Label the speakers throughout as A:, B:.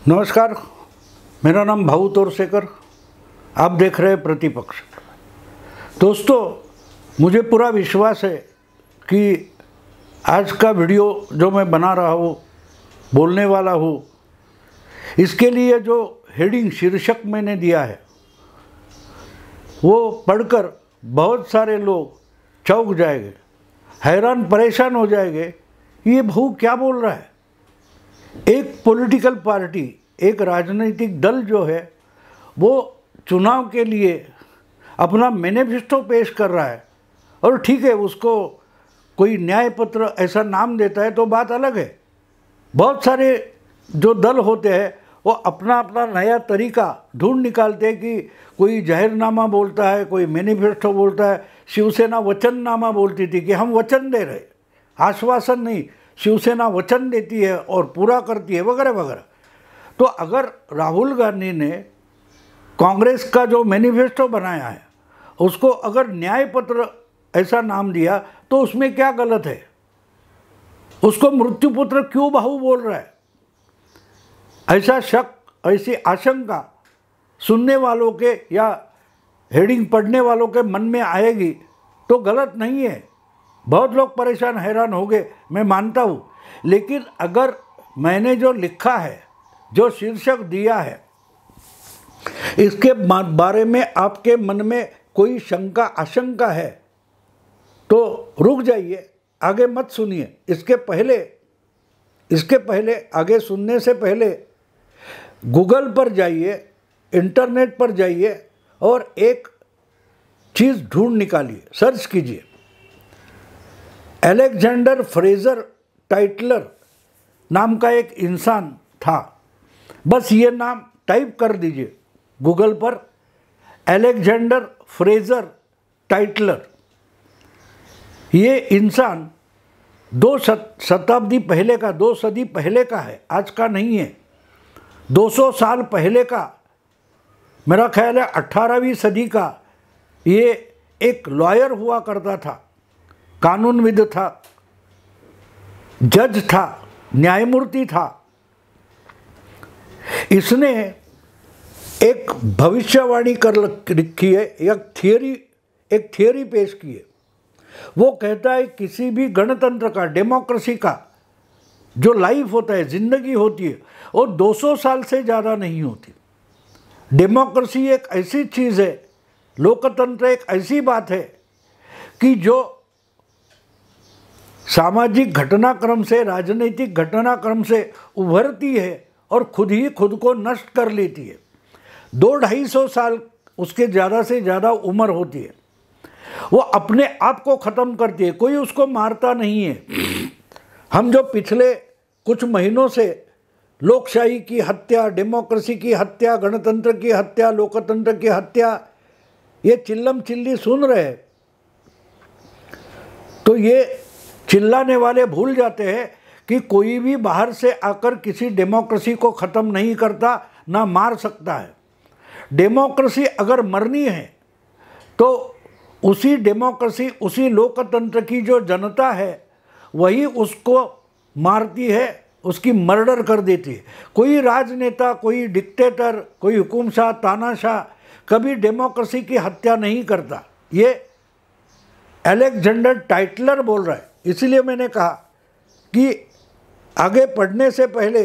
A: नमस्कार, मेरा नाम भाऊ तोरसेकर। आप देख रहे हैं प्रतिपक्ष। दोस्तों, मुझे पूरा विश्वास है कि आज का वीडियो जो मैं बना रहा हूँ, बोलने वाला हूँ, इसके लिए जो हेडिंग शीर्षक मैंने दिया है वो पढ़कर बहुत सारे लोग चौंक जाएंगे, हैरान परेशान हो जाएंगे। ये भाऊ क्या बोल रहा है? एक पॉलिटिकल पार्टी, एक राजनीतिक दल जो है वो चुनाव के लिए अपना मैनिफेस्टो पेश कर रहा है और ठीक है, उसको कोई न्याय पत्र ऐसा नाम देता है तो बात अलग है। बहुत सारे जो दल होते हैं वो अपना अपना नया तरीका ढूंढ निकालते हैं कि कोई जाहिरनामा बोलता है, कोई मैनिफेस्टो बोलता है। शिवसेना वचननामा बोलती थी कि हम वचन दे रहे, आश्वासन नहीं, शिवसेना वचन देती है और पूरा करती है, वगैरह वगैरह। तो अगर राहुल गांधी ने कांग्रेस का जो मैनिफेस्टो बनाया है उसको अगर न्याय पत्र ऐसा नाम दिया तो उसमें क्या गलत है? उसको मृत्यु पुत्र क्यों बाहु बोल रहा है? ऐसा शक, ऐसी आशंका सुनने वालों के या हेडिंग पढ़ने वालों के मन में आएगी तो गलत नहीं है। बहुत लोग परेशान हैरान हो गए, मैं मानता हूँ। लेकिन अगर मैंने जो लिखा है, जो शीर्षक दिया है, इसके बारे में आपके मन में कोई शंका आशंका है तो रुक जाइए, आगे मत सुनिए। इसके पहले आगे सुनने से पहले गूगल पर जाइए, इंटरनेट पर जाइए और एक चीज़ ढूंढ निकालिए, सर्च कीजिए। अलेक्जेंडर फ्रेजर टाइटलर नाम का एक इंसान था। बस ये नाम टाइप कर दीजिए गूगल पर, अलेक्जेंडर फ्रेजर टाइटलर। ये इंसान 2 शताब्दी पहले का, 2 सदी पहले का है, आज का नहीं है। 200 साल पहले का, मेरा ख्याल है 18वीं सदी का ये एक लॉयर हुआ करता था, कानूनविद था, जज था, न्यायमूर्ति था। इसने एक भविष्यवाणी कर रखी है, एक थियरी पेश की है। वो कहता है किसी भी गणतंत्र का, डेमोक्रेसी का जो लाइफ होता है, जिंदगी होती है, वो 200 साल से ज़्यादा नहीं होती। डेमोक्रेसी एक ऐसी चीज़ है, लोकतंत्र एक ऐसी बात है कि जो सामाजिक घटनाक्रम से, राजनीतिक घटनाक्रम से उभरती है और खुद ही खुद को नष्ट कर लेती है। 200-250 साल उसके ज़्यादा से ज़्यादा उम्र होती है। वो अपने आप को ख़त्म करती है, कोई उसको मारता नहीं है। हम जो पिछले कुछ महीनों से लोकशाही की हत्या, डेमोक्रेसी की हत्या, गणतंत्र की हत्या, लोकतंत्र की हत्या, ये चिल्लम चिल्ली सुन रहे हैं, तो ये चिल्लाने वाले भूल जाते हैं कि कोई भी बाहर से आकर किसी डेमोक्रेसी को ख़त्म नहीं करता, ना मार सकता है। डेमोक्रेसी अगर मरनी है तो उसी डेमोक्रेसी, उसी लोकतंत्र की जो जनता है वही उसको मारती है, उसकी मर्डर कर देती है। कोई राजनेता, कोई डिक्टेटर, कोई हुकुमशाह, तानाशाह कभी डेमोक्रेसी की हत्या नहीं करता। ये अलेक्जेंडर टाइटलर बोल रहा है। इसलिए मैंने कहा कि आगे पढ़ने से पहले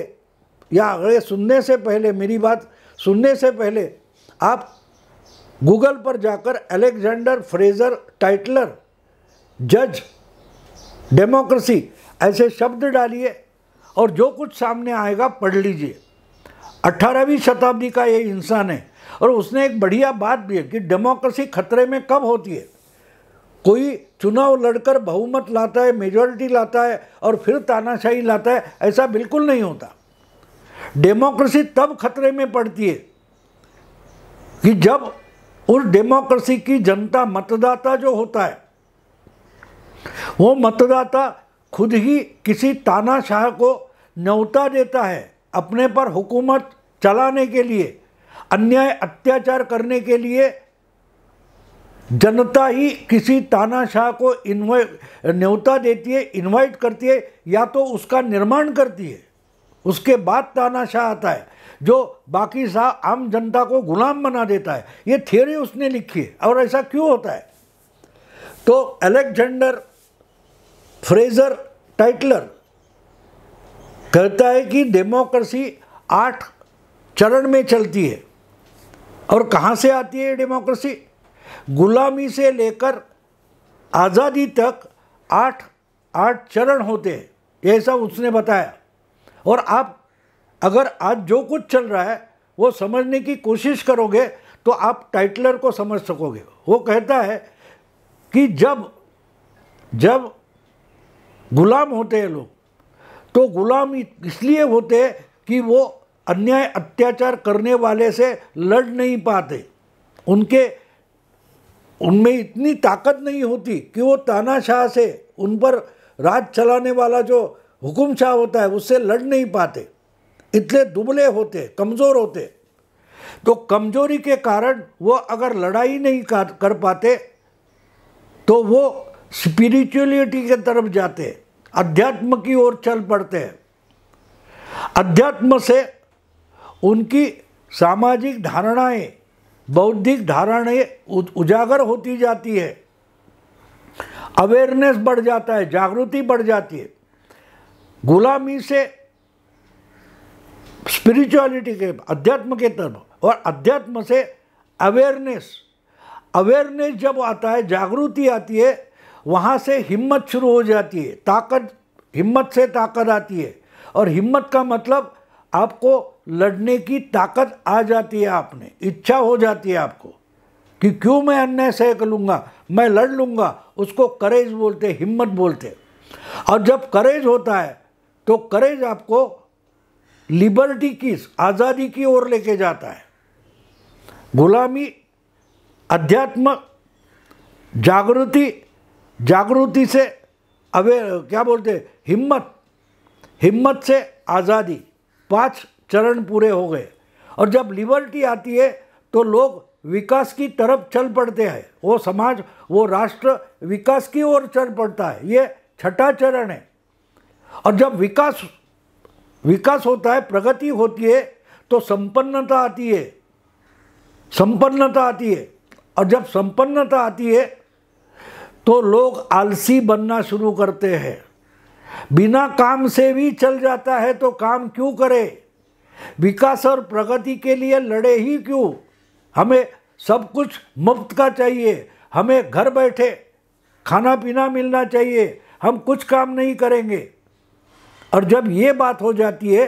A: या आगे सुनने से पहले, मेरी बात सुनने से पहले आप गूगल पर जाकर अलेक्जेंडर फ्रेजर टाइटलर जज डेमोक्रेसी ऐसे शब्द डालिए और जो कुछ सामने आएगा पढ़ लीजिए। 18वीं शताब्दी का ये इंसान है और उसने एक बढ़िया बात भी है कि डेमोक्रेसी खतरे में कब होती है। कोई चुनाव लड़कर बहुमत लाता है, मेजॉरिटी लाता है और फिर तानाशाही लाता है, ऐसा बिल्कुल नहीं होता। डेमोक्रेसी तब खतरे में पड़ती है कि जब उस डेमोक्रेसी की जनता, मतदाता जो होता है, वो मतदाता खुद ही किसी तानाशाह को न्योता देता है अपने पर हुकूमत चलाने के लिए, अन्याय अत्याचार करने के लिए। जनता ही किसी तानाशाह को न्योता देती है, इनवाइट करती है, या तो उसका निर्माण करती है, उसके बाद तानाशाह आता है जो बाकी आम जनता को गुलाम बना देता है। ये थियोरी उसने लिखी है। और ऐसा क्यों होता है? तो अलेक्जेंडर फ्रेजर टाइटलर कहता है कि डेमोक्रेसी 8 चरण में चलती है। और कहाँ से आती है डेमोक्रेसी? गुलामी से लेकर आज़ादी तक 8 चरण होते हैं, ऐसा उसने बताया। और आप अगर आज जो कुछ चल रहा है वो समझने की कोशिश करोगे तो आप टाइटलर को समझ सकोगे। वो कहता है कि जब गुलाम होते हैं लोग, तो गुलाम इसलिए होते हैं कि वो अन्याय अत्याचार करने वाले से लड़ नहीं पाते, उनमें इतनी ताकत नहीं होती कि वो तानाशाह से, उन पर राज चलाने वाला जो हुकुमशाह होता है उससे लड़ नहीं पाते, इतने दुबले होते, कमज़ोर होते। तो कमजोरी के कारण वो अगर लड़ाई नहीं कर पाते तो वो स्पिरिचुअलिटी के तरफ जाते हैं, अध्यात्म की ओर चल पड़ते हैं। अध्यात्म से उनकी सामाजिक धारणाएं, बौद्धिक धारणाएं उजागर होती जाती है, अवेयरनेस बढ़ जाता है, जागृति बढ़ जाती है। गुलामी से स्पिरिचुअलिटी के, अध्यात्म के तरफ, और अध्यात्म से अवेयरनेस जब आता है, जागृति आती है, वहाँ से हिम्मत शुरू हो जाती है, ताकत, हिम्मत से ताकत आती है। और हिम्मत का मतलब आपको लड़ने की ताकत आ जाती है, आपने इच्छा हो जाती है आपको कि क्यों मैं अन्याय सह लूँगा, मैं लड़ लूँगा। उसको करेज बोलते, हिम्मत बोलते। और जब करेज होता है तो करेज आपको लिबर्टी की, आज़ादी की ओर लेके जाता है। गुलामी, अध्यात्म, जागृति से क्या बोलते, हिम्मत से आज़ादी, 5 चरण पूरे हो गए। और जब लिबर्टी आती है तो लोग विकास की तरफ चल पड़ते हैं, वो समाज, वो राष्ट्र विकास की ओर चल पड़ता है। ये 6ठा चरण है। और जब विकास होता है, प्रगति होती है, तो संपन्नता आती है। और जब संपन्नता आती है तो लोग आलसी बनना शुरू करते हैं। बिना काम से भी चल जाता है तो काम क्यों करे? विकास और प्रगति के लिए लड़े ही क्यों? हमें सब कुछ मुफ्त का चाहिए, हमें घर बैठे खाना पीना मिलना चाहिए, हम कुछ काम नहीं करेंगे। और जब ये बात हो जाती है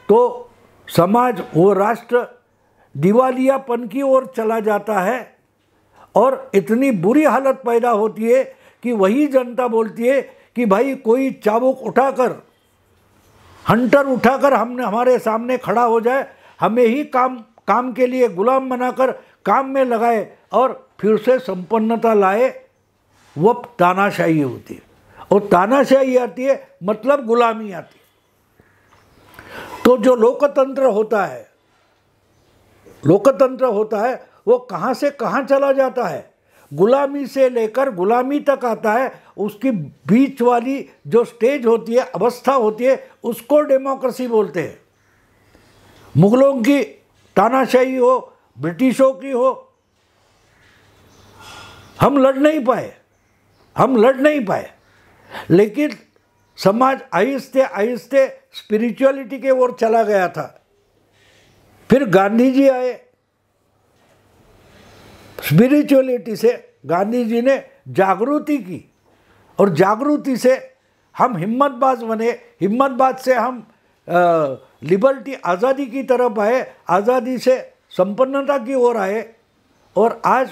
A: तो समाज, वो राष्ट्र दिवालियापन की ओर चला जाता है। और इतनी बुरी हालत पैदा होती है कि वही जनता बोलती है कि भाई कोई चाबुक उठाकर, हंटर उठाकर हमारे सामने खड़ा हो जाए, हमें ही काम के लिए गुलाम बनाकर काम में लगाए और फिर से संपन्नता लाए। वो तानाशाही होती है। और तानाशाही आती है मतलब गुलामी आती है। तो जो लोकतंत्र होता है वो कहाँ से कहाँ चला जाता है? गुलामी से लेकर गुलामी तक आता है। उसकी बीच वाली जो स्टेज होती है, अवस्था होती है, उसको डेमोक्रेसी बोलते हैं। मुगलों की तानाशाही हो, ब्रिटिशों की हो, हम लड़ नहीं पाए। लेकिन समाज आहिस्ते आहिस्ते स्पिरिचुअलिटी के ओर चला गया था। फिर गांधी जी आए। स्पिरिचुअलिटी से गांधी जी ने जागृति की, और जागृति से हम हिम्मतबाज बने, हिम्मतबाज से हम लिबर्टी, आज़ादी की तरफ आए, आज़ादी से संपन्नता की ओर आए। और आज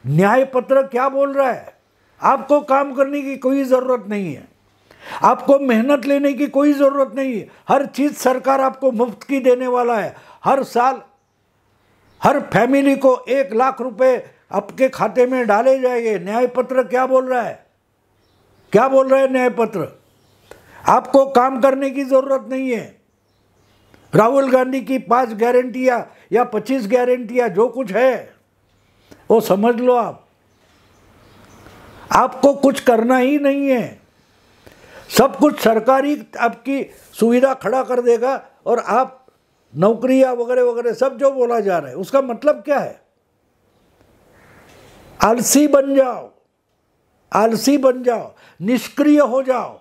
A: न्याय पत्र क्या बोल रहा है? आपको काम करने की कोई ज़रूरत नहीं है, आपको मेहनत लेने की कोई ज़रूरत नहीं है। हर चीज़ सरकार आपको मुफ्त की देने वाला है। हर साल हर फैमिली को 1 लाख रुपए आपके खाते में डाले जाएंगे। न्याय पत्र क्या बोल रहा है? न्याय पत्र? आपको काम करने की ज़रूरत नहीं है। राहुल गांधी की 5 गारंटियाँ या 25 गारंटियाँ जो कुछ है वो समझ लो। आपको कुछ करना ही नहीं है। सब कुछ सरकारी आपकी सुविधा खड़ा कर देगा और आप नौकरियां वगैरह वगैरह सब जो बोला जा रहा है उसका मतलब क्या है? आलसी बन जाओ, आलसी बन जाओ, निष्क्रिय हो जाओ।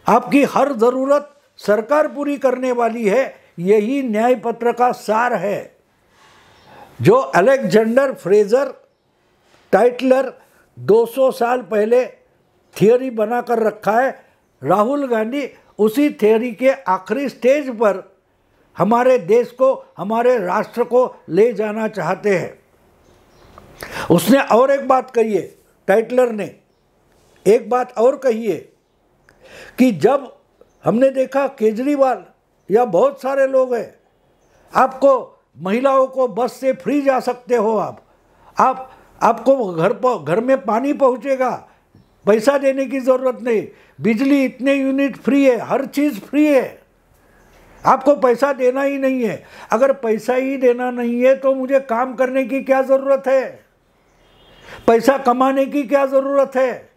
A: आपकी हर ज़रूरत सरकार पूरी करने वाली है। यही न्याय पत्र का सार है जो अलेक्जेंडर फ्रेजर टाइटलर 200 साल पहले थियोरी बनाकर रखा है। राहुल गांधी उसी थियोरी के आखिरी स्टेज पर हमारे देश को, हमारे राष्ट्र को ले जाना चाहते हैं। उसने और एक बात कही है, टाइटलर ने एक बात और कही है कि जब हमने देखा केजरीवाल या बहुत सारे लोग हैं, आपको महिलाओं को बस से फ्री जा सकते हो, आपको घर में पानी पहुंचेगा, पैसा देने की ज़रूरत नहीं, बिजली इतने यूनिट फ्री है, हर चीज़ फ्री है, आपको पैसा देना ही नहीं है। अगर पैसा ही देना नहीं है तो मुझे काम करने की क्या ज़रूरत है? पैसा कमाने की क्या ज़रूरत है?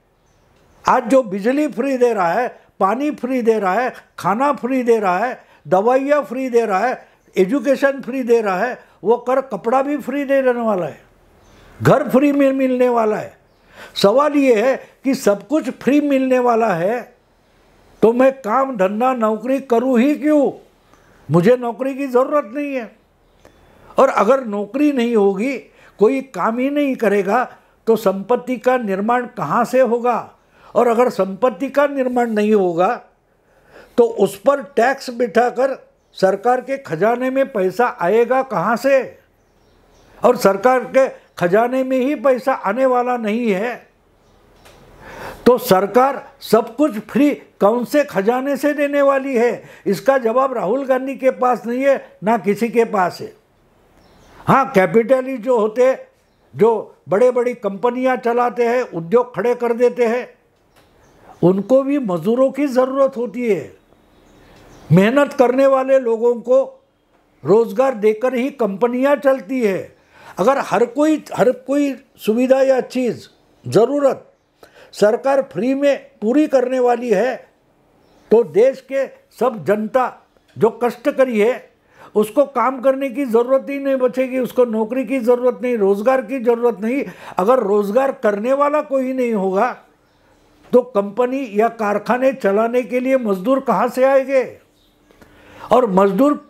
A: आज जो बिजली फ्री दे रहा है, पानी फ्री दे रहा है, खाना फ्री दे रहा है, दवाइयाँ फ्री दे रहा है, एजुकेशन फ्री दे रहा है, वो कपड़ा भी फ्री दे देने वाला है, घर फ्री में मिलने वाला है। सवाल ये है कि सब कुछ फ्री मिलने वाला है तो मैं काम धंधा नौकरी करूँ ही क्यों? मुझे नौकरी की ज़रूरत नहीं है। और अगर नौकरी नहीं होगी, कोई काम ही नहीं करेगा तो संपत्ति का निर्माण कहाँ से होगा? और अगर संपत्ति का निर्माण नहीं होगा तो उस पर टैक्स बिठाकर सरकार के खजाने में पैसा आएगा कहाँ से? और सरकार के खजाने में ही पैसा आने वाला नहीं है तो सरकार सब कुछ फ्री कौन से खजाने से देने वाली है? इसका जवाब राहुल गांधी के पास नहीं है, ना किसी के पास है। हाँ, कैपिटलिस्ट जो होते, जो बड़े बड़ी कंपनियां चलाते हैं, उद्योग खड़े कर देते हैं, उनको भी मजदूरों की ज़रूरत होती है। मेहनत करने वाले लोगों को रोज़गार देकर ही कंपनियां चलती है। अगर हर कोई सुविधा या चीज़ ज़रूरत सरकार फ्री में पूरी करने वाली है तो देश के सब जनता जो कष्ट करी है उसको काम करने की ज़रूरत ही नहीं बचेगी, उसको नौकरी की ज़रूरत नहीं, रोज़गार की ज़रूरत नहीं। अगर रोज़गार करने वाला कोई नहीं होगा तो कंपनी या कारखाने चलाने के लिए मजदूर कहाँ से आएंगे? और मजदूर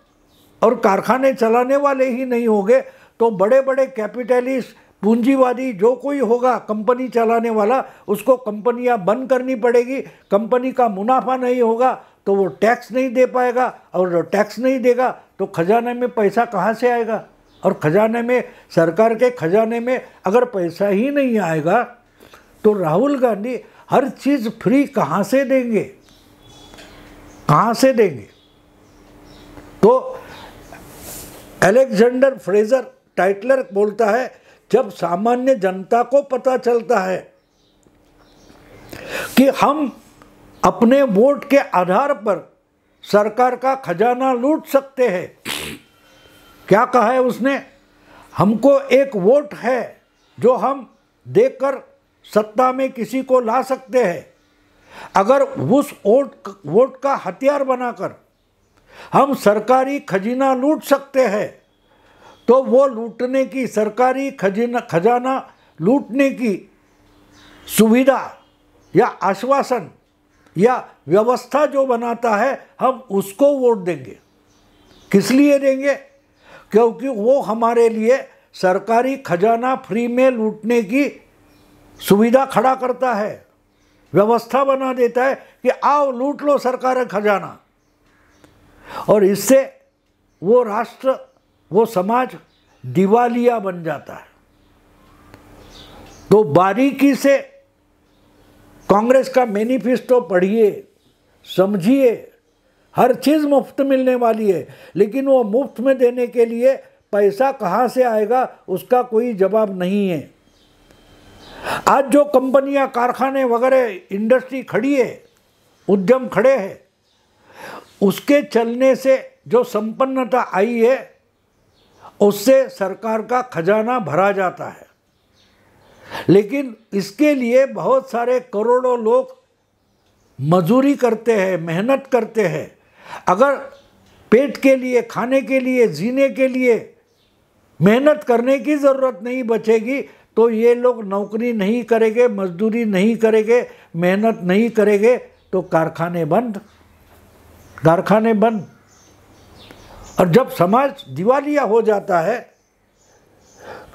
A: और कारखाने चलाने वाले ही नहीं होंगे तो बड़े बड़े कैपिटलिस्ट, पूंजीवादी जो कोई होगा कंपनी चलाने वाला, उसको कंपनियां बंद करनी पड़ेगी। कंपनी का मुनाफा नहीं होगा तो वो टैक्स नहीं दे पाएगा, और जो टैक्स नहीं देगा तो खजाने में पैसा कहाँ से आएगा? और खजाने में, सरकार के खजाने में अगर पैसा ही नहीं आएगा तो राहुल गांधी हर चीज़ फ्री कहाँ से देंगे? कहाँ से देंगे? तो अलेक्जेंडर फ्रेजर टाइटलर बोलता है, जब सामान्य जनता को पता चलता है कि हम अपने वोट के आधार पर सरकार का खजाना लूट सकते हैं। क्या कहा है उसने? हमको एक वोट है जो हम देकर सत्ता में किसी को ला सकते हैं। अगर उस वोट का हथियार बनाकर हम सरकारी खजाना लूट सकते हैं तो वो लूटने की, सरकारी खजाना लूटने की सुविधा या आश्वासन या व्यवस्था जो बनाता है, हम उसको वोट देंगे। किस लिए देंगे? क्योंकि वो हमारे लिए सरकारी खजाना फ्री में लूटने की सुविधा खड़ा करता है, व्यवस्था बना देता है कि आओ लूट लो सरकारी खजाना। और इससे वो राष्ट्र, वो समाज दिवालिया बन जाता है। तो बारीकी से कांग्रेस का मैनिफेस्टो पढ़िए, समझिए। हर चीज़ मुफ्त मिलने वाली है, लेकिन वो मुफ्त में देने के लिए पैसा कहाँ से आएगा उसका कोई जवाब नहीं है। आज जो कंपनियां, कारखाने वगैरह, इंडस्ट्री खड़ी है, उद्यम खड़े हैं, उसके चलने से जो संपन्नता आई है उससे सरकार का खजाना भरा जाता है। लेकिन इसके लिए बहुत सारे करोड़ों लोग मजदूरी करते हैं, मेहनत करते हैं, अगर पेट के लिए, खाने के लिए, जीने के लिए मेहनत करने की ज़रूरत नहीं बचेगी तो ये लोग नौकरी नहीं करेंगे, मजदूरी नहीं करेंगे, मेहनत नहीं करेंगे तो कारखाने बंद, कारखाने बंद। और जब समाज दिवालिया हो जाता है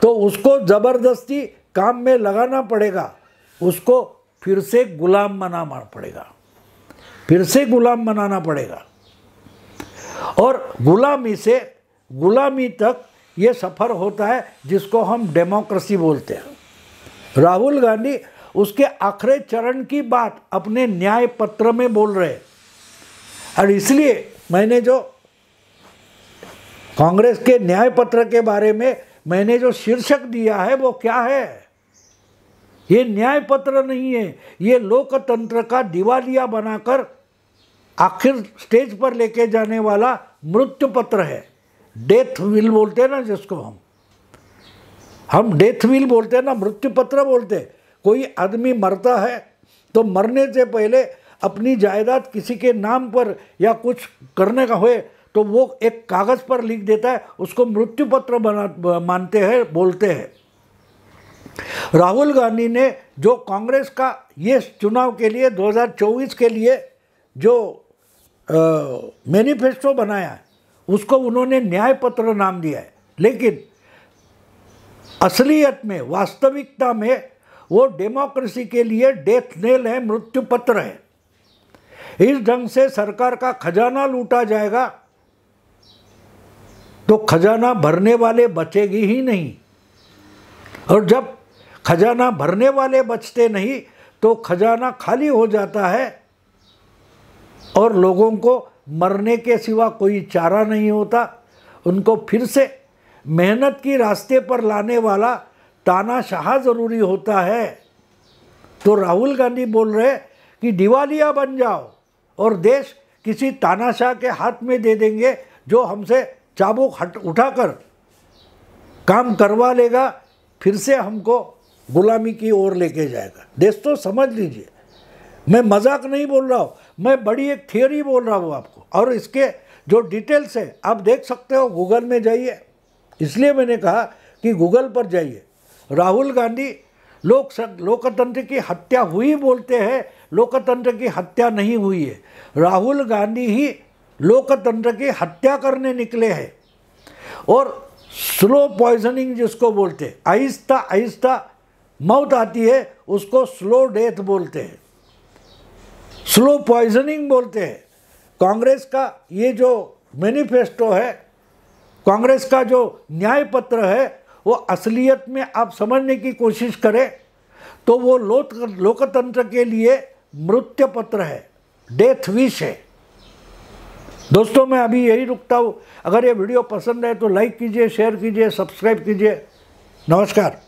A: तो उसको ज़बरदस्ती काम में लगाना पड़ेगा, उसको फिर से गुलाम बनाना पड़ेगा, फिर से गुलाम बनाना पड़ेगा। और गुलामी से गुलामी तक ये सफ़र होता है जिसको हम डेमोक्रेसी बोलते हैं। राहुल गांधी उसके आखिरी चरण की बात अपने न्याय पत्र में बोल रहे हैं। और इसलिए मैंने जो कांग्रेस के न्याय पत्र के बारे में मैंने जो शीर्षक दिया है वो क्या है? ये न्याय पत्र नहीं है, ये लोकतंत्र का दिवालिया बनाकर आखिर स्टेज पर लेके जाने वाला मृत्यु पत्र है। डेथ विल बोलते हैं ना जिसको हम डेथ विल बोलते हैं ना, मृत्यु पत्र बोलते हैं। कोई आदमी मरता है तो मरने से पहले अपनी जायदाद किसी के नाम पर या कुछ करने का होए तो वो एक कागज़ पर लिख देता है, उसको मृत्यु पत्र मानते हैं, बोलते हैं। राहुल गांधी ने जो कांग्रेस का ये चुनाव के लिए 2024 के लिए जो मैनिफेस्टो बनाया है उसको उन्होंने न्याय पत्र नाम दिया है, लेकिन असलियत में, वास्तविकता में वो डेमोक्रेसी के लिए डेथ नेल है, मृत्यु पत्र है। इस ढंग से सरकार का खजाना लूटा जाएगा तो खजाना भरने वाले बचेगी ही नहीं, और जब खजाना भरने वाले बचते नहीं तो खजाना खाली हो जाता है और लोगों को मरने के सिवा कोई चारा नहीं होता। उनको फिर से मेहनत की रास्ते पर लाने वाला तानाशाह ज़रूरी होता है। तो राहुल गांधी बोल रहे कि दिवालिया बन जाओ और देश किसी तानाशाह के हाथ में दे देंगे जो हमसे चाबुक उठाकर काम करवा लेगा, फिर से हमको गुलामी की ओर लेके जाएगा। दोस्तों समझ लीजिए, मैं मजाक नहीं बोल रहा हूँ, मैं बड़ी एक थियोरी बोल रहा हूँ आपको, और इसके जो डिटेल्स है आप देख सकते हो, गूगल में जाइए। इसलिए मैंने कहा कि गूगल पर जाइए। राहुल गांधी लोकतंत्र की हत्या हुई बोलते हैं, लोकतंत्र की हत्या नहीं हुई है। राहुल गांधी ही लोकतंत्र की हत्या करने निकले हैं। और स्लो पॉइजनिंग जिसको बोलते हैं, आहिस्ता आहिस्ता मौत आती है, उसको स्लो डेथ बोलते हैं, स्लो पॉइजनिंग बोलते हैं। कांग्रेस का ये जो मैनिफेस्टो है, कांग्रेस का जो न्याय पत्र है, वो असलियत में आप समझने की कोशिश करें तो वो लोकतंत्र के लिए मृत्यु पत्र है, डेथ विश है। दोस्तों मैं अभी यही रुकता हूँ। अगर ये वीडियो पसंद है तो लाइक कीजिए, शेयर कीजिए, सब्सक्राइब कीजिए। नमस्कार।